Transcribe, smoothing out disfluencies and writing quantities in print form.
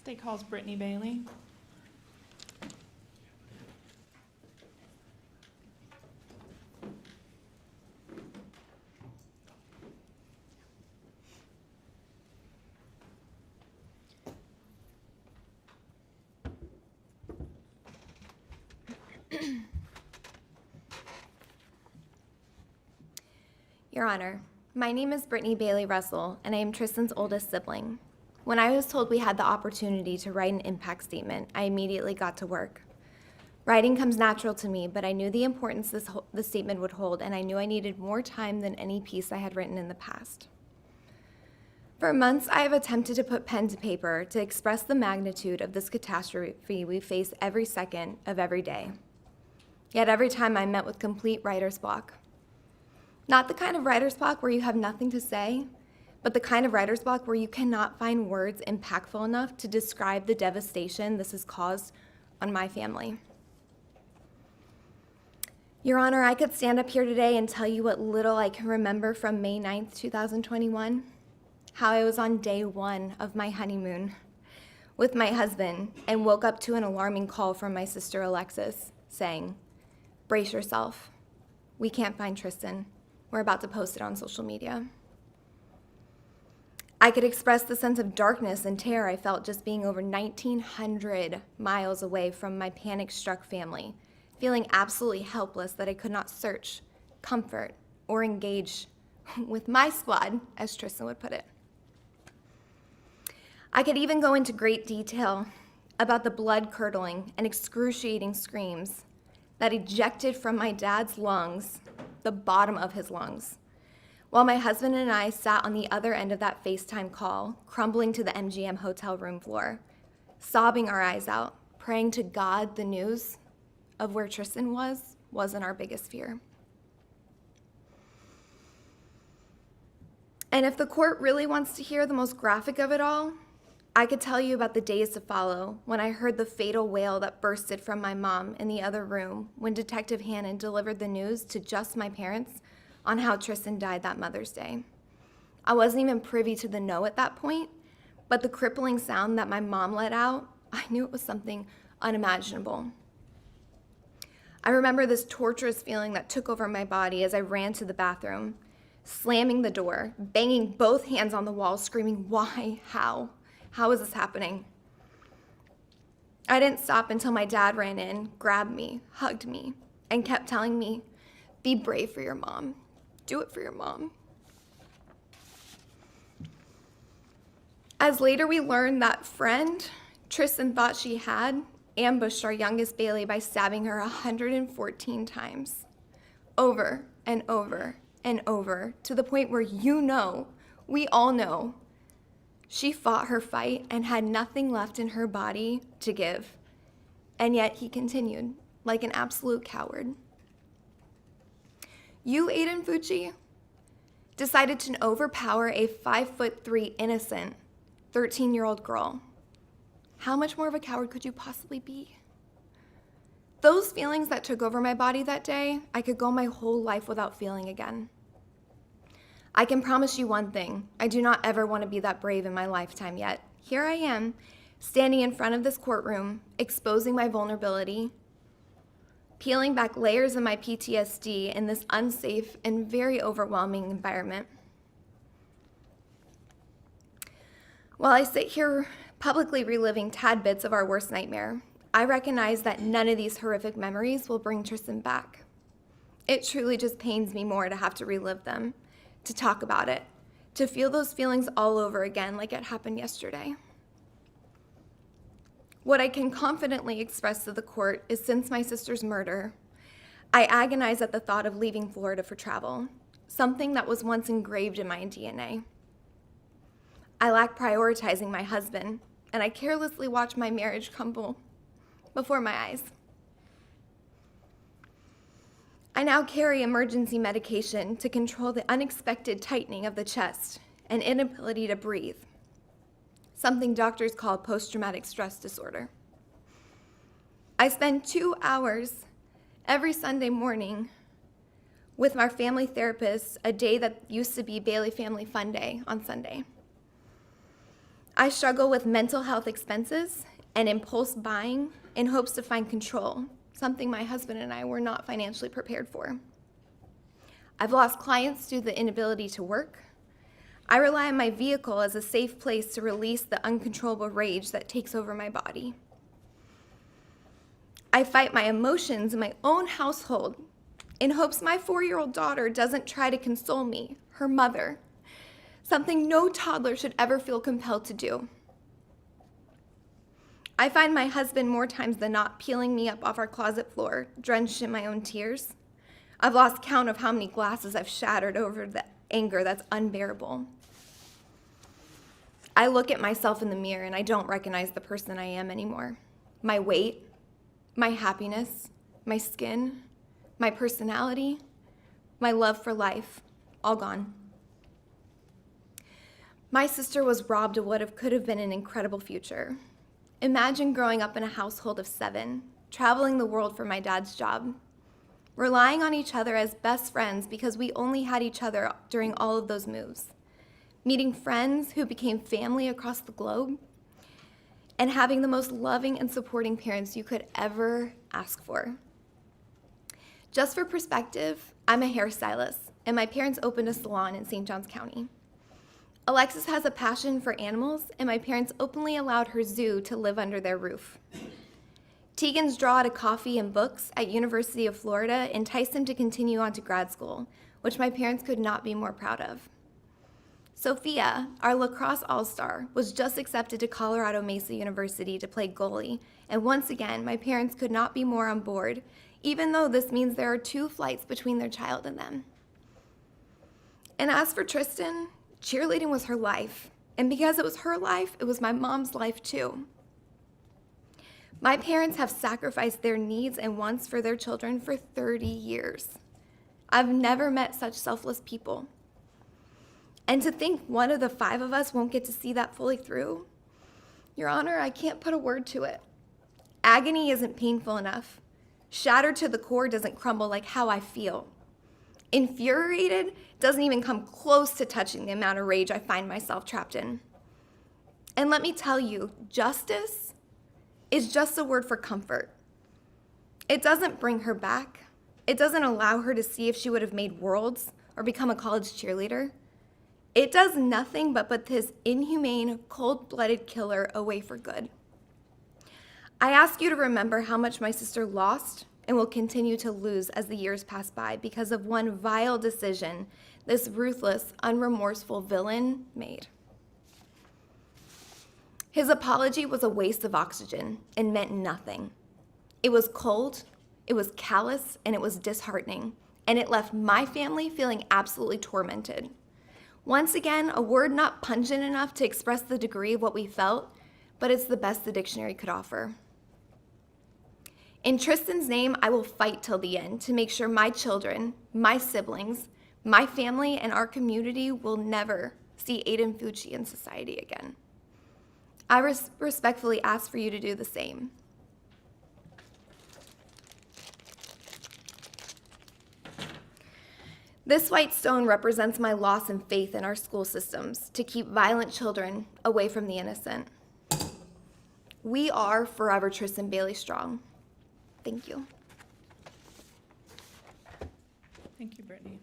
State calls Brittney Bailey. Your Honor, my name is Brittney Bailey Russell, and I am Tristyn's oldest sibling. When I was told we had the opportunity to write an impact statement, I immediately got to work. Writing comes natural to me, but I knew the importance the statement would hold, and I knew I needed more time than any piece I had written in the past. For months, I have attempted to put pen to paper to express the magnitude of this catastrophe we face every second of every day. Yet every time I met with complete writer's block. Not the kind of writer's block where you have nothing to say, but the kind of writer's block where you cannot find words impactful enough to describe the devastation this has caused on my family. Your Honor, I could stand up here today and tell you what little I can remember from May 9th, 2021, how I was on day one of my honeymoon with my husband and woke up to an alarming call from my sister Alexis saying, "Brace yourself, we can't find Tristyn. We're about to post it on social media." I could express the sense of darkness and terror I felt just being over 1,900 miles away from my panic-struck family, feeling absolutely helpless that I could not search, comfort, or engage with my squad, as Tristyn would put it. I could even go into great detail about the blood-curdling and excruciating screams that ejected from my dad's lungs, the bottom of his lungs, while my husband and I sat on the other end of that FaceTime call, crumbling to the MGM hotel room floor, sobbing our eyes out, praying to God the news of where Tristyn wasn't our biggest fear. And if the court really wants to hear the most graphic of it all, I could tell you about the days to follow when I heard the fatal wail that bursted from my mom in the other room when Detective Hannon delivered the news to just my parents on how Tristyn died that Mother's Day. I wasn't even privy to the no at that point, but the crippling sound that my mom let out, I knew it was something unimaginable. I remember this torturous feeling that took over my body as I ran to the bathroom, slamming the door, banging both hands on the wall, screaming, "Why? How? How is this happening?" I didn't stop until my dad ran in, grabbed me, hugged me, and kept telling me, "Be brave for your mom. Do it for your mom." As later we learned, that friend Tristyn thought she had ambushed our youngest Bailey by stabbing her 114 times, over and over and over, to the point where we all know, she fought her fight and had nothing left in her body to give, and yet he continued like an absolute coward. You, Aiden Fucci, decided to overpower a 5'3" innocent 13-year-old girl. How much more of a coward could you possibly be? Those feelings that took over my body that day, I could go my whole life without feeling again. I can promise you one thing, I do not ever want to be that brave in my lifetime yet. Here I am, standing in front of this courtroom, exposing my vulnerability, peeling back layers of my PTSD in this unsafe and very overwhelming environment. While I sit here publicly reliving tad bits of our worst nightmare, I recognize that none of these horrific memories will bring Tristyn back. It truly just pains me more to have to relive them, to talk about it, to feel those feelings all over again like it happened yesterday. What I can confidently express to the court is, since my sister's murder, I agonize at the thought of leaving Florida for travel, something that was once engraved in my DNA. I lack prioritizing my husband, and I carelessly watch my marriage crumble before my eyes. I now carry emergency medication to control the unexpected tightening of the chest and inability to breathe, something doctors call post-traumatic stress disorder. I spend 2 hours every Sunday morning with our family therapist, a day that used to be Bailey Family Fun Day on Sunday. I struggle with mental health expenses and impulse buying in hopes to find control, something my husband and I were not financially prepared for. I've lost clients due to the inability to work. I rely on my vehicle as a safe place to release the uncontrollable rage that takes over my body. I fight my emotions in my own household in hopes my 4-year-old daughter doesn't try to console me, her mother, something no toddler should ever feel compelled to do. I find my husband more times than not peeling me up off our closet floor, drenched in my own tears. I've lost count of how many glasses I've shattered over the anger that's unbearable. I look at myself in the mirror and I don't recognize the person I am anymore. My weight, my happiness, my skin, my personality, my love for life, all gone. My sister was robbed of what could have been an incredible future. Imagine growing up in a household of 7, traveling the world for my dad's job, relying on each other as best friends because we only had each other during all of those moves, meeting friends who became family across the globe, and having the most loving and supporting parents you could ever ask for. Just for perspective, I'm a hairstylist, and my parents opened a salon in St. Johns County. Alexis has a passion for animals, and my parents openly allowed her zoo to live under their roof. Tegan's draw to coffee and books at University of Florida enticed him to continue on to grad school, which my parents could not be more proud of. Sophia, our lacrosse all-star, was just accepted to Colorado Mesa University to play goalie, and once again, my parents could not be more on board, even though this means there are 2 flights between their child and them. And as for Tristyn, cheerleading was her life, and because it was her life, it was my mom's life too. My parents have sacrificed their needs and wants for their children for 30 years. I've never met such selfless people. And to think one of the 5 of us won't get to see that fully through, Your Honor, I can't put a word to it. Agony isn't painful enough. Shattered to the core doesn't crumble like how I feel. Infuriated doesn't even come close to touching the amount of rage I find myself trapped in. And let me tell you, justice is just a word for comfort. It doesn't bring her back. It doesn't allow her to see if she would have made worlds or become a college cheerleader. It does nothing but put this inhumane, cold-blooded killer away for good. I ask you to remember how much my sister lost and will continue to lose as the years pass by because of one vile decision this ruthless, unremorseful villain made. His apology was a waste of oxygen and meant nothing. It was cold, it was callous, and it was disheartening, and it left my family feeling absolutely tormented. Once again, a word not pungent enough to express the degree of what we felt, but it's the best the dictionary could offer. In Tristyn's name, I will fight till the end to make sure my children, my siblings, my family, and our community will never see Aiden Fucci in society again. I respectfully ask for you to do the same. This white stone represents my loss in faith in our school systems to keep violent children away from the innocent. We are forever Tristyn Bailey strong. Thank you. Thank you, Brittney.